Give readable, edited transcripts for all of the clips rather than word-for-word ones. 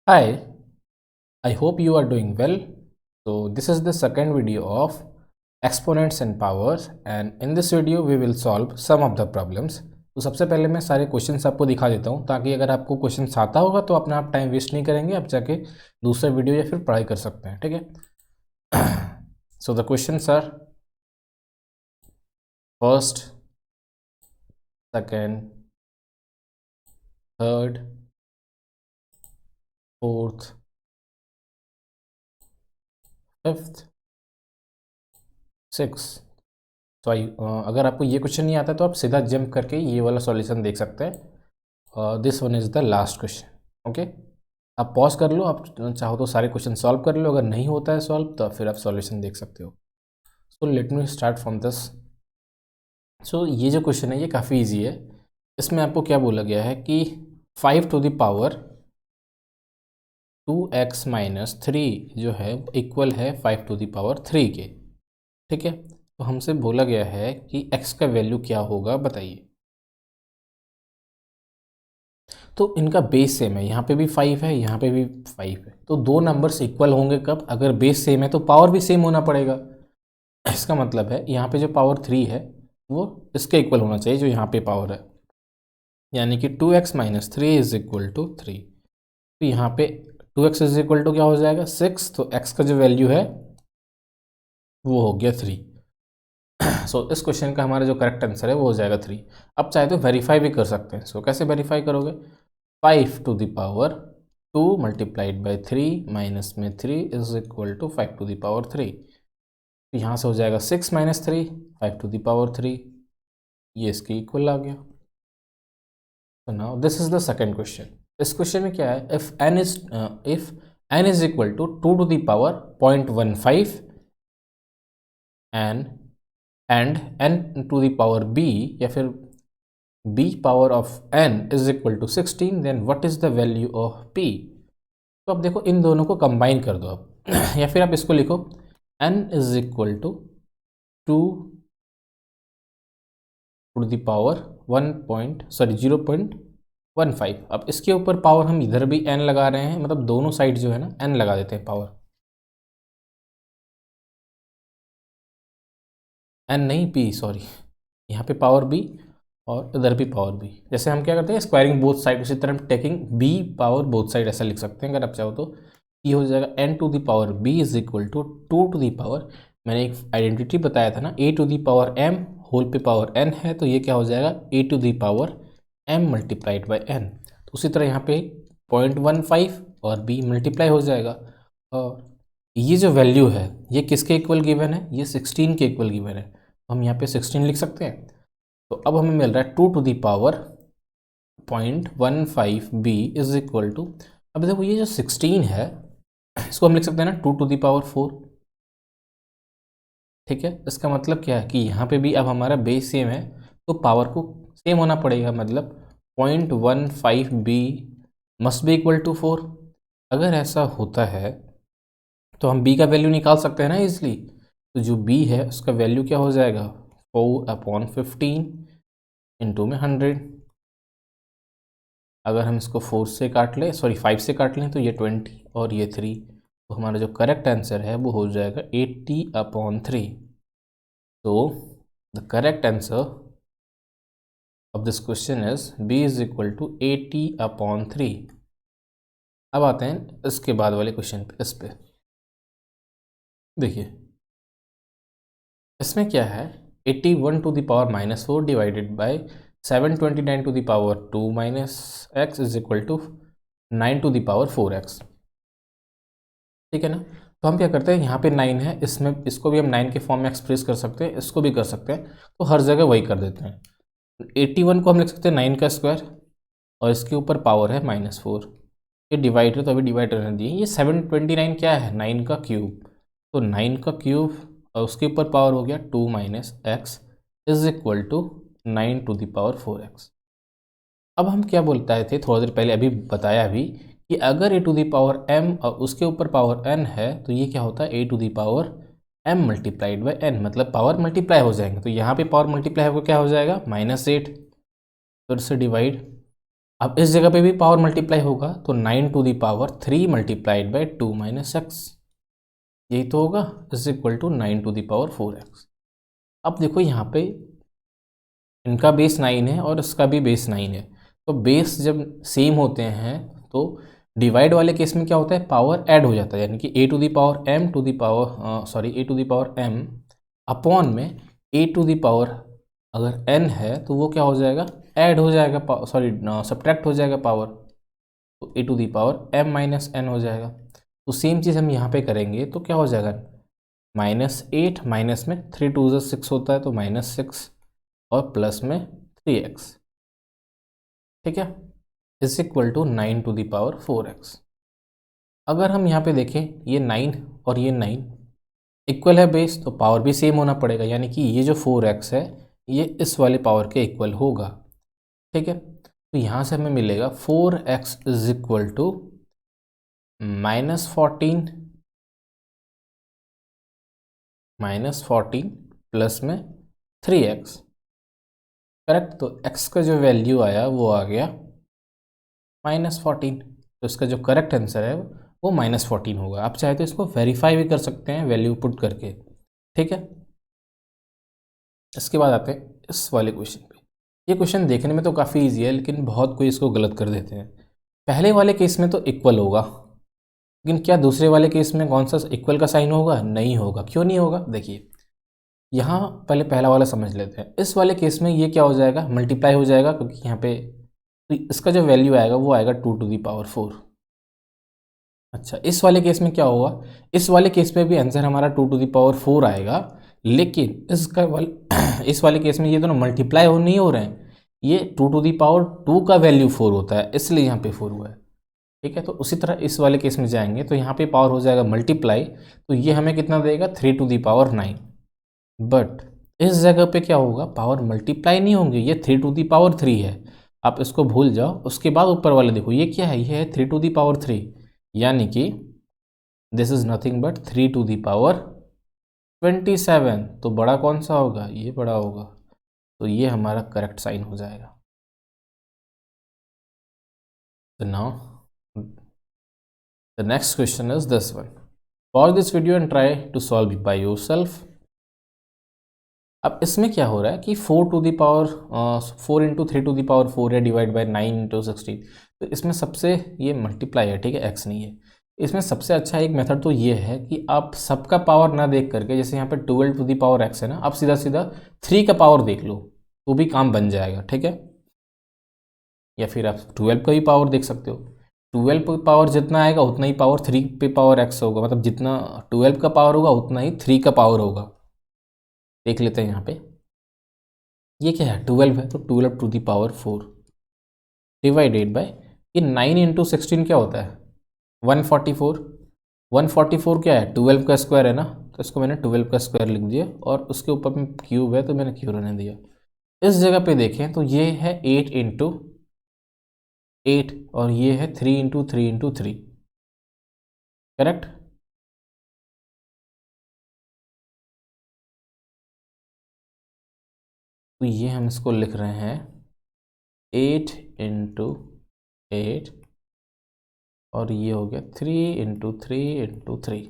Hi, I hope you are doing well. So this is the second video of exponents and powers, and in this video we will solve some of the problems. तो सबसे पहले मैं सारे questions आपको दिखा देता हूँ ताकि अगर आपको क्वेश्चंस आता होगा तो अपना आप टाइम वेस्ट नहीं करेंगे, आप जाके दूसरा वीडियो या फिर पढ़ाई कर सकते हैं, ठीक है। So the questions are first, second, third, fourth, fifth, six. तो अगर आपको ये क्वेश्चन नहीं आता तो आप सीधा जंप करके ये वाला सॉल्यूशन देख सकते हैं। This one is the last question. Okay, आप पॉज कर लो, आप चाहो तो सारे क्वेश्चन सॉल्व कर लो, अगर नहीं होता है सॉल्व तो फिर आप सॉल्यूशन देख सकते हो। So let me start from this. So ये जो क्वेश्चन है ये काफ़ी ईजी है। इसमें आपको क्या बोला गया है कि 5 to the power 2x minus 3 जो है इक्वल है 5 टू द पावर 3 के, ठीक है। तो हमसे बोला गया है कि x का वैल्यू क्या होगा बताइए। तो इनका बेस सेम है, यहाँ पे भी 5 है, यहाँ पे भी 5 है, तो दो नंबर्स इक्वल होंगे कब? अगर बेस सेम है तो पावर भी सेम होना पड़ेगा। इसका मतलब है यहाँ पे जो पावर 3 है वो इसके इक्वल होना चाहिए जो यहाँ पे पावर है, यानी कि 2x minus 3 is equal to 3। तो यहाँ पे 2x इज इक्वल टू क्या हो जाएगा? 6। तो x का जो वैल्यू है वो हो गया 3। सो इस क्वेश्चन का हमारा जो करेक्ट आंसर है वो हो जाएगा 3। अब चाहे तो वेरीफाई भी कर सकते हैं। सो कैसे वेरीफाई करोगे? 5 to the power 2 multiplied by 3 minus में 3 is equal to 5 to the power 3। तो यहाँ से हो जाएगा 6 माइनस 3 5 टू द पावर 3, ये इसके इक्वल आ गया। तो now this is the second question. इस क्वेश्चन में क्या है? If n is equal to 2 to the power 0.15 and n to the power b या फिर b power of n is equal to 16, then what is the value of p? तो अब देखो इन दोनों को कंबाइन कर दो अब या फिर आप इसको लिखो n is equal to 2 to the power 0.15। अब इसके ऊपर पावर हम इधर भी n लगा रहे हैं, मतलब दोनों साइड जो है ना n लगा देते हैं पावर। n नहीं p, सॉरी, यहाँ पे पावर b और इधर भी पावर b। जैसे हम क्या करते हैं स्क्वायरिंग बोथ साइड, उसी तरह taking b power both side ऐसा लिख सकते हैं अगर आप चाहो तो। ये हो जाएगा n to the power b is equal to 2 to the power, मैंने एक आइडेंटिटी बताया था ना, a to the power m whole पे पावर n है, तो ये क्या हो जाएगा a to the power m multiplied by n। तो उसी तरह यहाँ पे 0.15 और b मल्टीप्लाई हो जाएगा, और ये जो वैल्यू है ये किसके इक्वल गिवन है? ये 16 के इक्वल गिवन है, तो हम यहाँ पे 16 लिख सकते हैं। तो अब हमें मिल रहा है 2 to the power 0.15 b is equal to, अब देखो ये जो 16 है इसको हम लिख सकते हैं ना 2 टू द पावर 4, ठीक है। इसका मतलब क्या है कि यहाँ पे भी अब हमारा बेस सेम है तो पावर को सेम होना पड़ेगा, मतलब 0.15 b must be equal to 4। अगर ऐसा होता है तो हम b का वैल्यू निकाल सकते हैं ना इजली। तो जो b है उसका वैल्यू क्या हो जाएगा? 4/15 इंटू में 100। अगर हम इसको 4 से काट लें, सॉरी 5 से काट लें, तो ये 20 और ये 3, तो हमारा जो करेक्ट आंसर है वो हो जाएगा 80/3। तो the correct answer of this question is b is equal to 80/3। अब आते हैं इसके बाद वाले क्वेश्चन पे। इस पे देखिए इसमें क्या है, 81 to the power -4 divided by 729 to the power 2 minus x is equal to 9 to the power 4x, ठीक है ना। तो हम क्या करते हैं, यहाँ पे 9 है, इसमें इसको भी हम 9 के फॉर्म में एक्सप्रेस कर सकते हैं, इसको भी कर सकते हैं, तो हर जगह वही कर देते हैं। 81 को हम लिख सकते हैं 9 का स्क्वायर, और इसके ऊपर पावर है -4, ये डिवाइडर तो अभी डिवाइडर रहने दिए। ये 729 क्या है? 9 का क्यूब, तो 9 का क्यूब और उसके ऊपर पावर हो गया 2 minus x is equal to 9 to the power 4x। अब हम क्या बोलता थे थोड़ा देर पहले, अभी बताया भी, कि अगर a to the power m और उसके ऊपर पावर n है तो ये क्या होता है a to the power m multiplied by n, मतलब पावर मल्टीप्लाई हो जाएंगे। तो यहाँ पे पावर मल्टीप्लाई होकर क्या हो जाएगा? -8, फिर से डिवाइड, अब इस जगह पे भी पावर मल्टीप्लाई होगा तो 9 to the power 3 multiplied by 2 minus x, यही तो होगा, is equal to 9 to the power 4x। अब देखो यहाँ पे इनका बेस 9 है और इसका भी बेस 9 है, तो बेस जब सेम होते हैं तो डिवाइड वाले केस में क्या होता है, पावर ऐड हो जाता है, यानी कि a to the power m to the power a to the power m upon में a टू दी पावर अगर n है तो वो क्या हो जाएगा, ऐड हो जाएगा, सब्ट्रैक्ट हो जाएगा पावर, तो a to the power m minus n हो जाएगा। तो सेम चीज़ हम यहाँ पे करेंगे तो क्या हो जाएगा, -8 माइनस में 3 टू 6 होता है तो -6 और प्लस में 3x, ठीक है, is equal to 9 to the power 4x। अगर हम यहाँ पे देखें ये 9 और ये 9 इक्वल है बेस, तो पावर भी सेम होना पड़ेगा, यानी कि ये जो 4x है ये इस वाले पावर के इक्वल होगा, ठीक है। तो यहाँ से हमें मिलेगा 4x is equal to -14 plus में 3x, करेक्ट। तो x का जो वैल्यू आया वो आ गया -14, तो इसका जो करेक्ट आंसर है वो -14 होगा। आप चाहे तो इसको वेरीफाई भी कर सकते हैं वैल्यू पुट करके, ठीक है। इसके बाद आते हैं इस वाले क्वेश्चन पे। ये क्वेश्चन देखने में तो काफ़ी ईजी है, लेकिन बहुत कोई इसको गलत कर देते हैं। पहले वाले केस में तो इक्वल होगा, लेकिन क्या दूसरे वाले केस में कौन सा इक्वल का साइन होगा, नहीं होगा। क्यों नहीं होगा, देखिए यहाँ पहले पहला वाला समझ लेते हैं। इस वाले केस में ये क्या हो जाएगा, मल्टीप्लाई हो जाएगा, क्योंकि यहाँ पे तो इसका जो वैल्यू आएगा वो आएगा 2 टू दी पावर 4। अच्छा, इस वाले केस में क्या होगा, इस वाले केस में भी आंसर हमारा 2 टू दी पावर 4 आएगा, लेकिन इस वाले केस में ये दोनों मल्टीप्लाई हो नहीं हो रहे हैं, ये 2 टू दी पावर 2 का वैल्यू 4 होता है, इसलिए यहाँ पे 4 हुआ है, ठीक है। तो उसी तरह इस वाले केस में जाएंगे तो यहाँ पे पावर हो जाएगा मल्टीप्लाई, तो ये हमें कितना देगा, 3 टू दी पावर 9। बट इस जगह पे क्या होगा, पावर मल्टीप्लाई नहीं होंगे, ये 3 टू दी पावर 3 है, आप इसको भूल जाओ। उसके बाद ऊपर वाले देखो ये क्या है, ये है 3 टू दी पावर 3, यानी कि this is nothing but 3 to the power 27। तो बड़ा कौन सा होगा, ये बड़ा होगा, तो ये हमारा करेक्ट साइन हो जाएगा। So now the next question is this one. Pause this video and try to solve it by yourself. अब इसमें क्या हो रहा है कि 4 to the power 4 into 3 to the power 4 है डिवाइड बाई 9 इंटू 16, तो इसमें सबसे ये मल्टीप्लाई है, ठीक है, एक्स नहीं है। इसमें सबसे अच्छा एक मेथड तो ये है कि आप सबका पावर ना देख करके, जैसे यहाँ पे 12 टू दी पावर एक्स है ना, आप सीधा सीधा 3 का पावर देख लो तो भी काम बन जाएगा, ठीक है। या फिर आप 12 का भी पावर देख सकते हो, 12 पे पावर जितना आएगा उतना ही पावर 3 पे पावर एक्स होगा, मतलब जितना 12 का पावर होगा उतना ही 3 का पावर होगा। देख लेते हैं यहाँ पे, ये क्या है, 12 है, तो 12 to the power 4 divided by ये 9 इंटू 16 क्या होता है, 144। 144 क्या है, 12 का स्क्वायर है ना, तो इसको मैंने 12 का स्क्वायर लिख दिया, और उसके ऊपर में क्यूब है तो मैंने क्यूब रहने दिया। इस जगह पे देखें तो ये है 8 इंटू 8 और ये है 3 इंटू 3 इंटू 3, करेक्ट। तो ये हम इसको लिख रहे हैं 8 इंटू 8 और ये हो गया 3 इंटू 3 इंटू 3।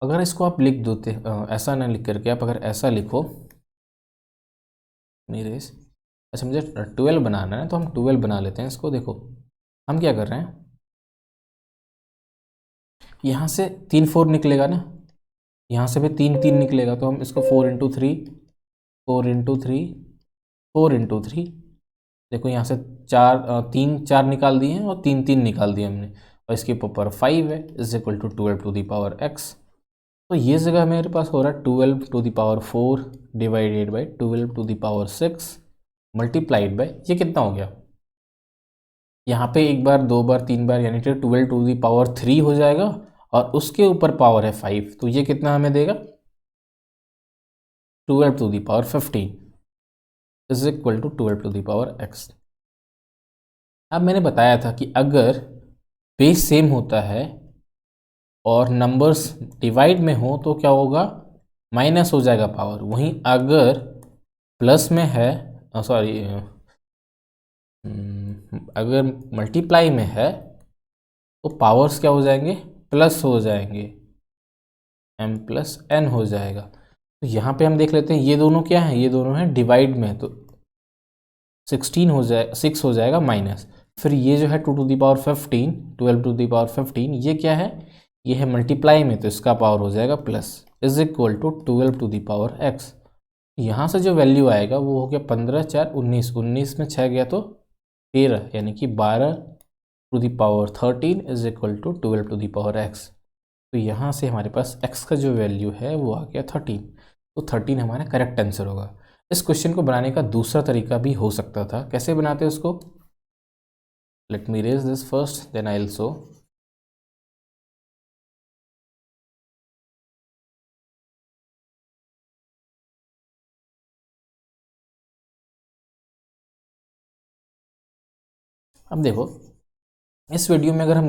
अगर इसको आप लिख देते ऐसा ना लिख करके, आप अगर ऐसा लिखो मेरे, अच्छा मुझे 12 बनाना है तो हम 12 बना लेते हैं इसको। देखो हम क्या कर रहे हैं, यहाँ से 3 4 निकलेगा ना, यहाँ से भी 3 3 निकलेगा, तो हम इसको 4 इंटू 3 4 इंटू 3 4 इंटू 3, देखो यहाँ से 3 4 निकाल दिए हैं और 3 3 निकाल दिए हमने, और इसके ऊपर 5 है, is equal to 12 to the power x. तो ये जगह मेरे पास हो रहा है 12 to the power 4 divided by 12 to the power 6 multiplied by, ये कितना हो गया, यहाँ पे एक बार 2 बार 3 बार, यानी कि 12 टू दी पावर 3 हो जाएगा, और उसके ऊपर पावर है 5, तो ये कितना हमें देगा, 12 to the power 15 is equal to 12 to the power x. अब मैंने बताया था कि अगर बेस सेम होता है और नंबर्स डिवाइड में हो तो क्या होगा, माइनस हो जाएगा पावर। वहीं अगर प्लस में है, सॉरी अगर मल्टीप्लाई में है तो पावर्स क्या हो जाएंगे, प्लस हो जाएंगे, m प्लस n हो जाएगा। तो यहाँ पे हम देख लेते हैं ये दोनों क्या है, ये दोनों हैं डिवाइड में, तो 16 हो जाए 6 हो जाएगा माइनस, फिर ये जो है 2 to the power 15, 12 to the power 15, ये क्या है, ये है मल्टीप्लाई में, तो इसका पावर हो जाएगा plus, is equal to 12 to the power x। यहाँ से जो वैल्यू आएगा वो हो गया 15 4 19, 19 में 6 गया तो 13, यानी कि 12 to the power 13 is equal to 12 to the power x। तो यहाँ से हमारे पास x का जो वैल्यू है वो आ गया 13, तो 13 हमारा करेक्ट आंसर होगा। इस क्वेश्चन को बनाने का दूसरा तरीका भी हो सकता था, कैसे बनाते हैं उसको, let me erase this first then I will show. अब देखो इस वीडियो में अगर हम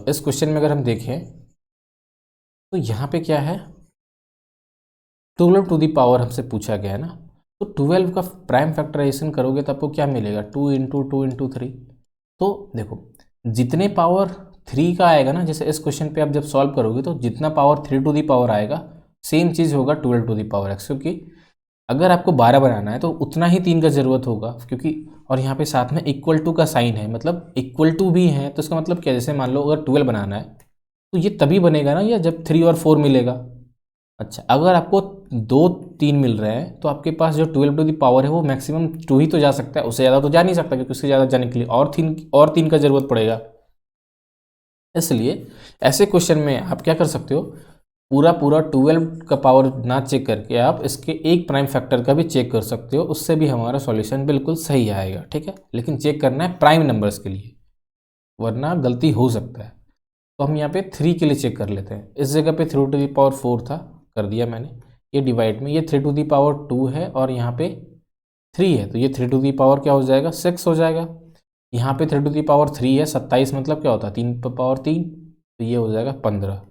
इस क्वेश्चन में अगर हम देखें तो यहाँ पे क्या है, 12 टू दी पावर हमसे पूछा गया है ना, तो 12 का प्राइम फैक्टराइजेशन करोगे तो आपको क्या मिलेगा, 2 इंटू 2 इंटू 3। तो देखो जितने पावर 3 का आएगा ना, जैसे इस क्वेश्चन पे आप जब सॉल्व करोगे तो जितना पावर 3 टू दी पावर आएगा सेम चीज़ होगा 12 टू दी पावर x, क्योंकि अगर आपको 12 बनाना है तो उतना ही 3 का ज़रूरत होगा, क्योंकि और यहाँ पे साथ में इक्वल टू का साइन है, मतलब इक्वल टू भी है, तो इसका मतलब क्या, जैसे मान लो अगर 12 बनाना है तो ये तभी बनेगा ना या जब 3 और 4 मिलेगा। अच्छा अगर आपको 2 3 मिल रहे हैं तो आपके पास जो 12 टू दी पावर है वो मैक्सिमम 2 ही तो जा सकता है, उससे ज़्यादा तो जा नहीं सकता, क्योंकि उससे ज़्यादा जाने के लिए और तीन का ज़रूरत पड़ेगा। इसलिए ऐसे क्वेश्चन में आप क्या कर सकते हो, पूरा 12 का पावर ना चेक करके आप इसके एक प्राइम फैक्टर का भी चेक कर सकते हो, उससे भी हमारा सॉल्यूशन बिल्कुल सही आएगा, ठीक है। लेकिन चेक करना है प्राइम नंबर्स के लिए, वरना गलती हो सकता है। तो हम यहाँ पे 3 के लिए चेक कर लेते हैं, इस जगह पे 3 टू दी पावर 4 था, कर दिया मैंने, ये डिवाइड में, ये 3 टू दी पावर 2 है और यहाँ पे 3 है, तो ये 3 टू दी पावर क्या हो जाएगा, 6 हो जाएगा। यहाँ पे 3 टू दी पावर 3 है, 27 मतलब क्या होता है 3 पावर 3, तो ये हो जाएगा 15।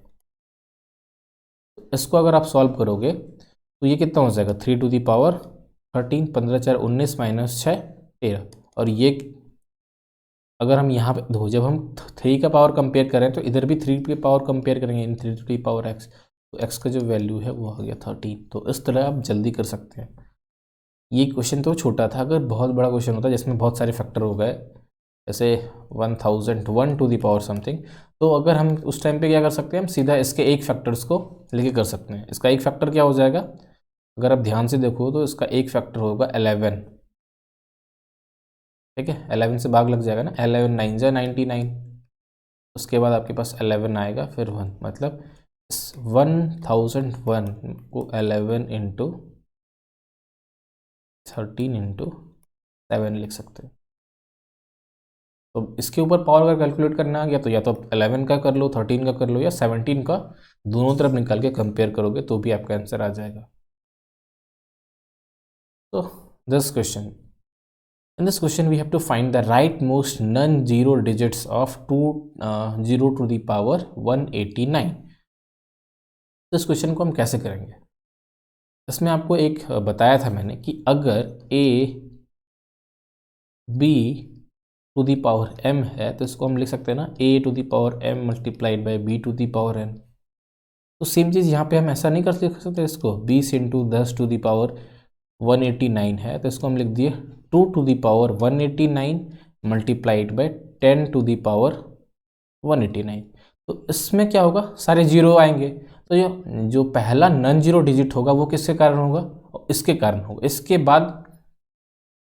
इसको अगर आप सॉल्व करोगे तो ये कितना हो जाएगा, 3 टू दी पावर 13, 15 4 19 माइनस 6 13, और ये अगर हम यहाँ पे देखो जब हम 3 का पावर कंपेयर करें तो इधर भी 3 की पावर कंपेयर करेंगे इन 3 टू दी पावर x, तो x का जो वैल्यू है वो आ गया 13। तो इस तरह आप जल्दी कर सकते हैं। ये क्वेश्चन तो छोटा था, अगर बहुत बड़ा क्वेश्चन होता जिसमें बहुत सारे फैक्टर हो गए, जैसे 1001 टू दी पावर समथिंग, तो अगर हम उस टाइम पे क्या कर सकते हैं, हम सीधा इसके एक फैक्टर्स को लेके कर सकते हैं। इसका एक फैक्टर क्या हो जाएगा, अगर आप ध्यान से देखो तो इसका एक फैक्टर होगा 11, ठीक है, 11 से भाग लग जाएगा ना, 11 9 जा 99, उसके बाद आपके पास 11 आएगा फिर 1, मतलब 1001 को 11 इंटू 13 इंटू 7 लिख सकते हैं। तो इसके ऊपर पावर का कैलकुलेट करना आ गया तो या तो 11 का कर लो, 13 का कर लो, या 17 का, दोनों तरफ निकाल के कंपेयर करोगे तो भी आपका आंसर आ जाएगा। तो this question, in this question we have to find the right most non-zero digits of 0 to the power 189। तो इस क्वेश्चन को हम कैसे करेंगे, इसमें आपको एक बताया था मैंने कि अगर a b to the power m है तो इसको हम लिख सकते हैं ना a to the power m multiplied by b to the power n। तो सेम चीज़ यहाँ पे हम ऐसा नहीं कर सकते, इसको 20 इंटू 10 टू दी पावर 189 है तो इसको हम लिख दिए 2 to the power 189 multiplied by 10 to the power 189। तो इसमें क्या होगा, सारे जीरो आएंगे, तो जो पहला नॉन जीरो डिजिट होगा वो किसके कारण होगा, इसके कारण होगा, इसके बाद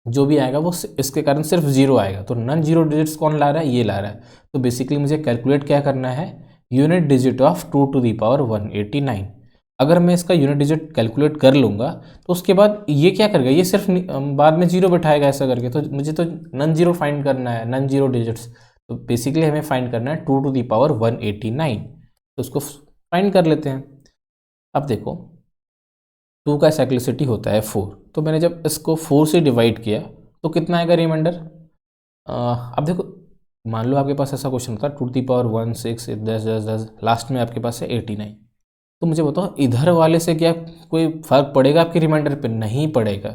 जो भी आएगा वो इसके कारण सिर्फ जीरो आएगा। तो नॉन जीरो डिजिट्स कौन ला रहा है, ये ला रहा है। तो बेसिकली मुझे कैलकुलेट क्या करना है, unit digit of 2 to the power 189। अगर मैं इसका यूनिट डिजिट कैलकुलेट कर लूँगा तो उसके बाद ये क्या करेगा, ये सिर्फ बाद में जीरो बैठाएगा ऐसा करके। तो मुझे तो नॉन जीरो फाइंड करना है, नॉन जीरो डिजिट्स, तो बेसिकली हमें फाइंड करना है 2 टू दी पावर 189। तो उसको फाइंड कर लेते हैं। अब देखो 2 का साइक्लिसिटी होता है 4, तो मैंने जब इसको 4 से डिवाइड किया तो कितना आएगा रिमाइंडर। अब देखो मान लो आपके पास ऐसा क्वेश्चन होता है 2 दी पावर 1 6 10 10 10, लास्ट में आपके पास है 89। तो मुझे बताओ इधर वाले से क्या कोई फर्क पड़ेगा आपके रिमाइंडर पे, नहीं पड़ेगा।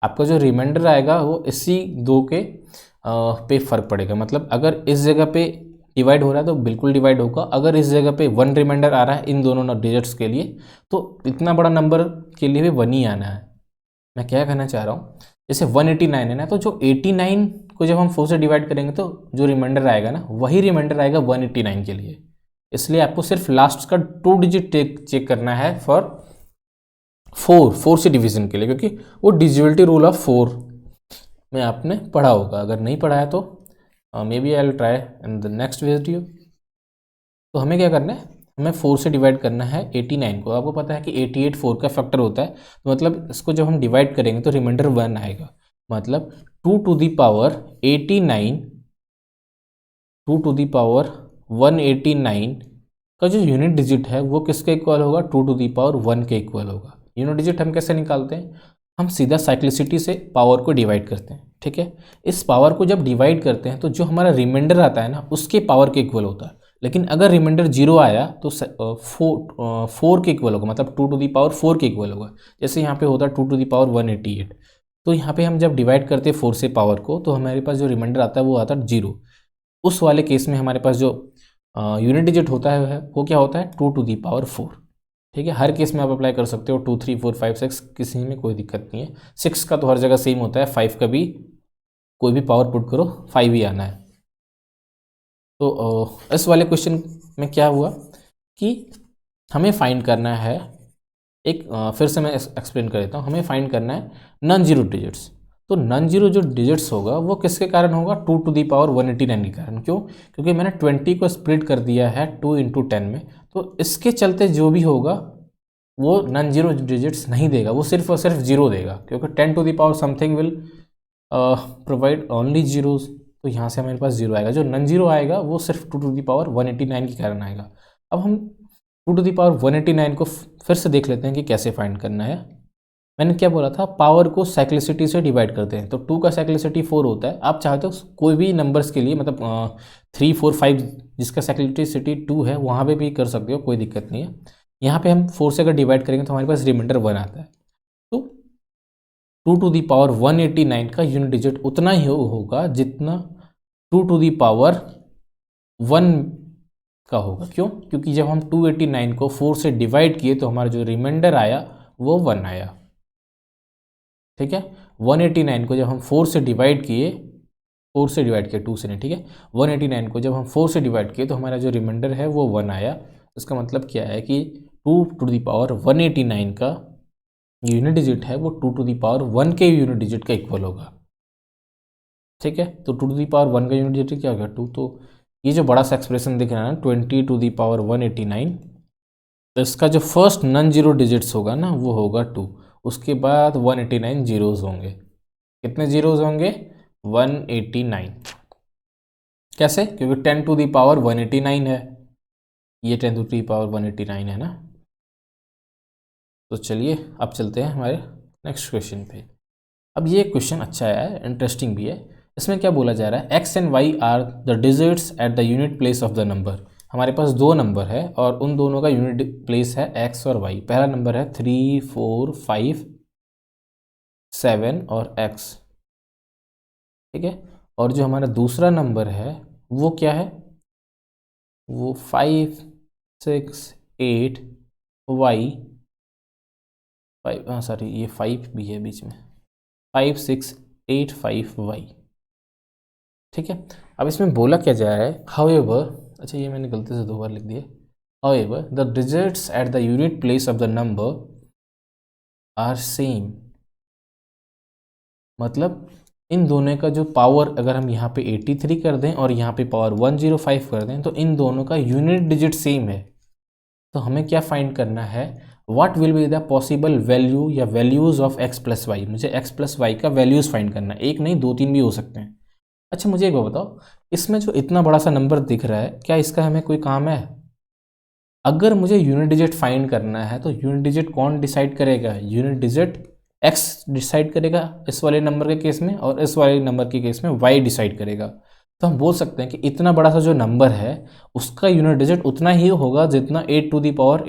आपका जो रिमाइंडर आएगा वो इसी 2 के पे फ़र्क पड़ेगा। मतलब अगर इस जगह पे डिवाइड हो रहा है तो बिल्कुल डिवाइड होगा, अगर इस जगह पे 1 रिमाइंडर आ रहा है इन दोनों डिजिट्स के लिए तो इतना बड़ा नंबर के लिए भी 1 ही आना है। मैं क्या कहना चाह रहा हूँ, जैसे 189 है ना, तो जो 89 को जब हम 4 से डिवाइड करेंगे तो जो रिमाइंडर आएगा ना वही रिमाइंडर आएगा 189 के लिए। इसलिए आपको सिर्फ लास्ट का 2 डिजिट चेक करना है फॉर 4 से डिवीजन के लिए, क्योंकि वो डिविजिबिलिटी रूल ऑफ 4 में आपने पढ़ा होगा। अगर नहीं पढ़ा है तो maybe I will try in the next video. तो हमें क्या करना है, हमें 4 से डिवाइड करना है 89 को। आपको पता है कि 88 4 का फैक्टर होता है, तो मतलब इसको जब हम डिवाइड करेंगे तो रिमाइंडर 1 आएगा। मतलब 2 to the power 89, 2 to the power 189 का जो यूनिट डिजिट है वो किसके इक्वल होगा, 2 टू दी पावर 1 के इक्वल होगा। यूनिट डिजिट हम कैसे निकालते हैं, हम सीधा साइक्लिसिटी से पावर को डिवाइड करते हैं। ठीक है, इस पावर को जब डिवाइड करते हैं तो जो हमारा रिमाइंडर आता है ना उसके पावर के इक्वल होता है। लेकिन अगर रिमाइंडर 0 आया तो 4 के इक्वल होगा, मतलब 2 टू दी पावर 4 के इक्वल होगा। जैसे यहाँ पे होता है 2 टू दी पावर 188, तो यहाँ पे हम जब डिवाइड करते हैं 4 से पावर को तो हमारे पास जो रिमाइंडर आता है वो आता है 0। उस वाले केस में हमारे पास जो यूनिट डिजिट होता है वो क्या होता है, 2 टू दी पावर 4। ठीक है, हर केस में आप अप्लाई कर सकते हो, 2 3 4 5 6 किसी में कोई दिक्कत नहीं है। 6 का तो हर जगह सेम होता है, 5 का भी कोई भी पावर पुट करो 5 ही आना है। तो इस वाले क्वेश्चन में क्या हुआ कि हमें फाइंड करना है फिर से मैं एक्सप्लेन कर देता हूँ। हमें फाइंड करना है नॉन जीरो डिजिट्स। तो नॉन जीरो जो डिजिट्स होगा वो किसके कारण होगा, 2 टू दी पावर 189 के कारण। क्यों, क्योंकि मैंने 20 को स्प्लिट कर दिया है 2 इंटू 10 में, तो इसके चलते जो भी होगा वो नॉन जीरो डिजिट्स नहीं देगा, वो सिर्फ और सिर्फ जीरो देगा, क्योंकि 10 to the power something will provide only zeros. तो यहाँ से हमारे पास जीरो आएगा। जो नॉन जीरो आएगा वो सिर्फ 2 टू दी पावर 189 के कारण आएगा। अब हम 2 टू दी पावर 189 को फिर से देख लेते हैं कि कैसे फाइंड करना है। मैंने क्या बोला था, पावर को साइक्लिसिटी से डिवाइड करते हैं, तो 2 का साइक्लिसिटी 4 होता है। आप चाहते हो कोई भी नंबर्स के लिए, मतलब 3 4 5 जिसका साइक्लिसिटी 2 है वहाँ पे भी कर सकते हो, कोई दिक्कत नहीं है। यहाँ पे हम 4 से अगर डिवाइड करेंगे तो हमारे पास रिमाइंडर 1 आता है। तो 2 टू दी पावर 189 का यूनिट डिजिट उतना ही होगा जितना 2 टू दी पावर 1 का होगा। क्यों, क्योंकि जब हम 289 को 4 से डिवाइड किए तो हमारा जो रिमाइंडर आया वो 1 आया। ठीक है, 189 को जब हम 4 से डिवाइड किए, 4 से डिवाइड किया 2 से नहीं, ठीक है, 189 को जब हम 4 से डिवाइड किए तो हमारा जो रिमाइंडर है वो 1 आया। इसका मतलब क्या है कि 2 टू दी पावर 189 का यूनिट डिजिट है वो 2 टू दी पावर 1 के यूनिट डिजिट का इक्वल होगा। ठीक है, तो 2 टू दी पावर 1 का यूनिट डिजिट क्या होगा, 2। तो ये जो बड़ा सा एक्सप्रेशन दिख रहा है ना 20 टू दी पावर 189, तो इसका जो फर्स्ट नॉन जीरो डिजिट्स होगा ना वो होगा 2। उसके बाद 189 जीरोज होंगे। कितने जीरोज होंगे, 189। कैसे, क्योंकि 10 टू दी पावर 189 है, ये 10 टू दी पावर 189 है ना। तो चलिए अब चलते हैं हमारे नेक्स्ट क्वेश्चन पे। अब ये क्वेश्चन अच्छा है, इंटरेस्टिंग भी है। इसमें क्या बोला जा रहा है, x and y are the digits at the unit place of the number. हमारे पास 2 नंबर है और उन दोनों का यूनिट प्लेस है एक्स और वाई। पहला नंबर है 3 4 5 7 और एक्स। ठीक है, और जो हमारा दूसरा नंबर है वो क्या है, वो 5 6 8 वाई, 5 सॉरी ये 5 भी है बीच में, 5 6 8 5 वाई। ठीक है, अब इसमें बोला क्या जा रहा है, हाउएवर, अच्छा ये मैंने गलती से 2 बार लिख दिया, however the digits at the unit place of the number are same. मतलब इन दोनों का जो पावर अगर हम यहाँ पे 83 कर दें और यहाँ पे पावर 105 कर दें तो इन दोनों का यूनिट डिजिट सेम है। तो हमें क्या फाइंड करना है, what will be the possible value या values of X plus Y. मुझे एक्स प्लस वाई का वैल्यूज फाइंड करना है, एक नहीं 2 3 भी हो सकते हैं। अच्छा मुझे एक बात बताओ, इसमें जो इतना बड़ा सा नंबर दिख रहा है क्या इसका हमें कोई काम है। अगर मुझे यूनिट डिजिट फाइंड करना है तो यूनिट डिजिट कौन डिसाइड करेगा, यूनिट डिजिट एक्स डिसाइड करेगा इस वाले नंबर के केस में, और इस वाले नंबर के केस में वाई डिसाइड करेगा। तो हम बोल सकते हैं कि इतना बड़ा सा जो नंबर है उसका यूनिट डिजिट उतना ही होगा जितना 8 टू दी पावर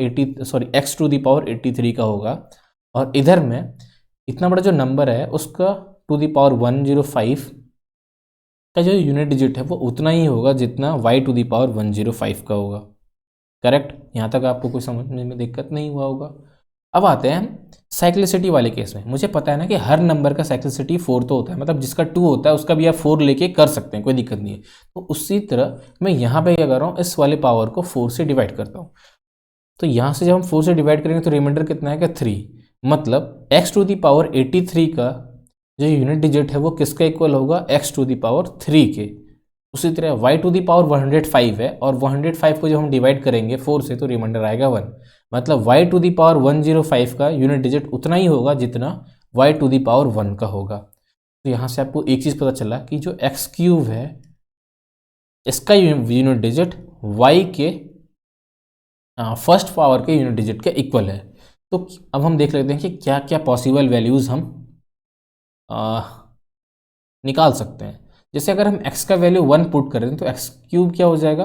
83 का होगा। और इधर में इतना बड़ा जो नंबर है उसका टू द पावर 105 का जो यूनिट डिजिट है वो उतना ही होगा जितना y टू द पावर 105 का होगा। करेक्ट, यहाँ तक आपको कोई समझने में दिक्कत नहीं हुआ होगा। अब आते हैं साइक्लिसिटी वाले केस में। मुझे पता है ना कि हर नंबर का साइक्लिसिटी 4 तो होता है, मतलब जिसका 2 होता है उसका भी आप 4 लेके कर सकते हैं, कोई दिक्कत नहीं है। तो उसी तरह मैं यहाँ पे क्या कर रहा हूँ, इस वाले पावर को 4 से डिवाइड करता हूँ। तो यहाँ से जब हम 4 से डिवाइड करेंगे तो रिमाइंडर कितना है, 3। मतलब x टू द पावर 83 का जो यूनिट डिजिट है वो किसका इक्वल होगा, x टू द पावर 3 के। उसी तरह y टू दी पावर 105 है, और 105 को जब हम डिवाइड करेंगे 4 से तो रिमाइंडर आएगा 1। मतलब y टू दी पावर 105 का यूनिट डिजिट उतना ही होगा जितना y टू दी पावर 1 का होगा। तो यहाँ से आपको एक चीज़ पता चला कि जो x क्यूब है इसका यूनिट डिजिट y के फर्स्ट पावर के यूनिट डिजिट के इक्वल है। तो अब हम देख लेते हैं कि क्या क्या पॉसिबल वैल्यूज़ हम निकाल सकते हैं। जैसे अगर हम x का वैल्यू 1 पुट करें तो x क्यूब क्या हो जाएगा,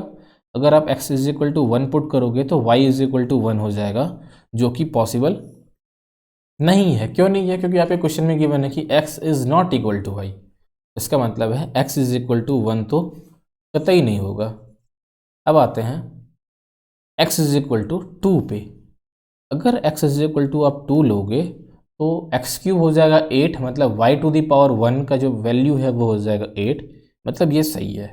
अगर आप x is equal to 1 put करोगे तो y इज इक्वल टू 1 हो जाएगा, जो कि पॉसिबल नहीं है। क्यों नहीं है, क्योंकि यहाँ पे क्वेश्चन में गिवन है कि x is not equal to y। इसका मतलब है x इज इक्वल टू 1 तो कतई नहीं होगा। अब आते हैं x इज इक्वल टू 2 पे। अगर x इज इक्वल टू आप 2 लोगे तो x क्यूब हो जाएगा 8, मतलब y टू दी पावर 1 का जो वैल्यू है वो हो जाएगा 8। मतलब ये सही है,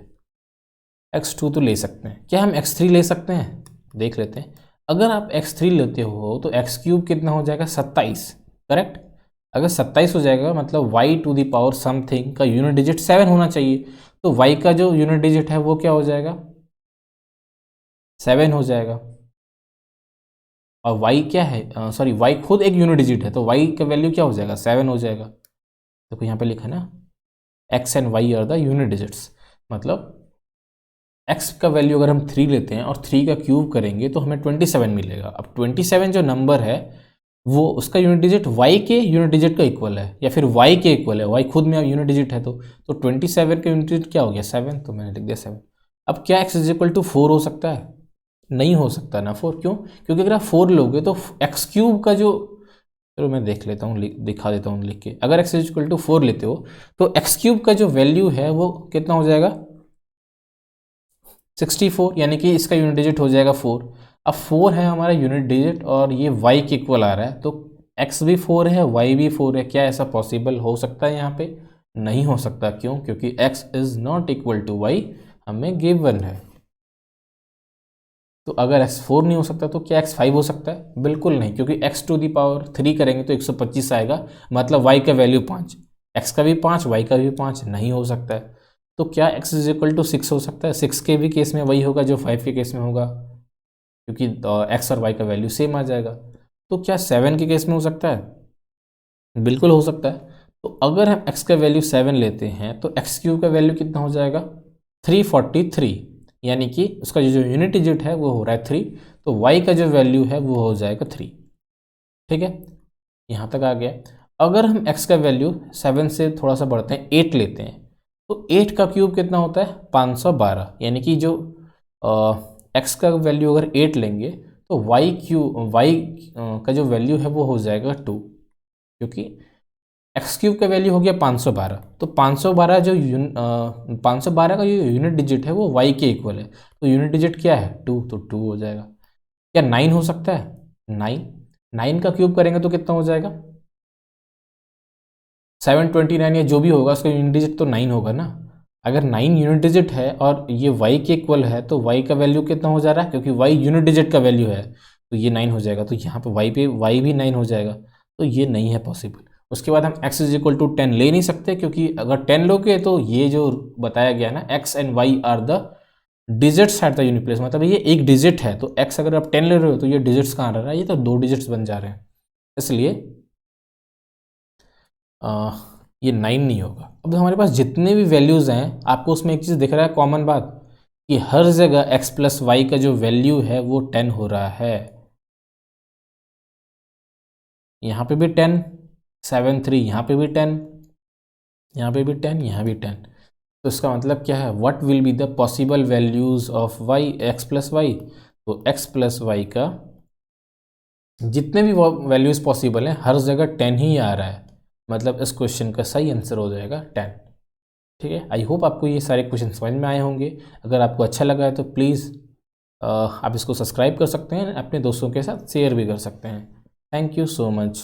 x2 तो ले सकते हैं। क्या हम x3 ले सकते हैं, देख लेते हैं। अगर आप x3 लेते हो तो x क्यूब कितना हो जाएगा, 27। करेक्ट, अगर 27 हो जाएगा मतलब y to the power something का यूनिट डिजिट 7 होना चाहिए। तो y का जो यूनिट डिजिट है वो क्या हो जाएगा, 7 हो जाएगा। और y क्या है, सॉरी y खुद एक यूनिट डिजिट है, तो y का वैल्यू क्या हो जाएगा, 7 हो जाएगा। देखो यहाँ पे लिखा है ना, x and y are the unit digits. मतलब x का वैल्यू अगर हम 3 लेते हैं और 3 का क्यूब करेंगे तो हमें 27 मिलेगा। अब 27 जो नंबर है वो उसका यूनिट डिजिट y के यूनिट डिजिट का इक्वल है, या फिर y के इक्वल है। y खुद में यूनिट डिजिट है, तो 27 का यूनिट डिजिट क्या हो गया, 7। तो मैंने लिख दिया 7। अब क्या x इज इक्वल टू 4 हो सकता है, नहीं हो सकता ना 4। क्यों, क्योंकि अगर आप 4 लोगे तो x क्यूब का जो, चलो मैं देख लेता हूँ, दिखा देता हूँ लिख के। अगर x इज इक्वल टू 4 लेते हो तो x क्यूब का जो वैल्यू है वो कितना हो जाएगा, 64, यानी कि इसका यूनिट डिजिट हो जाएगा 4। अब 4 है हमारा यूनिट डिजिट और ये y के इक्वल आ रहा है, तो x भी 4 है, y भी 4 है। क्या ऐसा पॉसिबल हो सकता है, यहाँ पे नहीं हो सकता। क्यों, क्योंकि x is not equal to y हमें गिवन है। तो अगर x 4 नहीं हो सकता तो क्या x 5 हो सकता है, बिल्कुल नहीं, क्योंकि x टू दी पावर 3 करेंगे तो 125 आएगा, मतलब y का वैल्यू 5, x का भी 5, y का भी 5, नहीं हो सकता है। तो क्या x इज इक्वल टू 6 हो सकता है, 6 के भी केस में वही होगा जो 5 के केस में होगा, क्योंकि x और y का वैल्यू सेम आ जाएगा। तो क्या 7 के केस में हो सकता है, बिल्कुल हो सकता है। तो अगर हम x का वैल्यू 7 लेते हैं तो x क्यूब का वैल्यू कितना हो जाएगा, 343, यानी कि उसका जो यूनिट डिजिट है वो हो रहा है 3, तो y का जो वैल्यू है वो हो जाएगा 3। ठीक है, यहाँ तक आ गया। अगर हम x का वैल्यू 7 से थोड़ा सा बढ़ते हैं, 8 लेते हैं, तो 8 का क्यूब कितना होता है, 512, यानी कि जो x का वैल्यू अगर 8 लेंगे तो y का जो वैल्यू है वो हो जाएगा 2, क्योंकि x क्यूब का वैल्यू हो गया 512। तो 512 जो 512 का जो यूनिट डिजिट है वो y के इक्वल है, तो यूनिट डिजिट क्या है, 2, तो 2 हो जाएगा। क्या 9 हो सकता है, 9 का क्यूब करेंगे तो कितना हो जाएगा, 729, या जो भी होगा उसका यूनिट डिजिट तो 9 होगा ना। अगर 9 यूनिट डिजिट है और ये y के इक्वल है तो y का वैल्यू कितना हो जा रहा है, क्योंकि y यूनिट डिजिट का वैल्यू है तो ये 9 हो जाएगा। तो यहाँ पे y भी 9 हो जाएगा, तो ये नहीं है पॉसिबल। उसके बाद हम x इज इक्वल टू 10 ले नहीं सकते, क्योंकि अगर 10 लोगे तो ये जो बताया गया ना, x and y are the digits at the unit place, मतलब ये एक डिजिट है। तो x अगर आप 10 ले रहे हो तो ये डिजिट्स कहाँ रह रहा है, ये तो 2 डिजिट्स बन जा रहे हैं, इसलिए ये 9 नहीं होगा। अब हमारे पास जितने भी वैल्यूज़ हैं, आपको उसमें एक चीज़ दिख रहा है कॉमन बात, कि हर जगह x प्लस वाई का जो वैल्यू है वो 10 हो रहा है। यहाँ पे भी 10, 7 3, यहाँ पे भी 10, यहाँ पे भी 10, यहाँ भी 10। तो इसका मतलब क्या है, what will be the possible values of y, x plus y. तो x प्लस वाई का जितने भी वैल्यूज़ पॉसिबल हैं हर जगह 10 ही आ रहा है। मतलब इस क्वेश्चन का सही आंसर हो जाएगा 10। ठीक है, आई होप आपको ये सारे क्वेश्चन समझ में आए होंगे। अगर आपको अच्छा लगा है तो प्लीज़ आप इसको सब्सक्राइब कर सकते हैं, अपने दोस्तों के साथ शेयर भी कर सकते हैं। Thank you so much.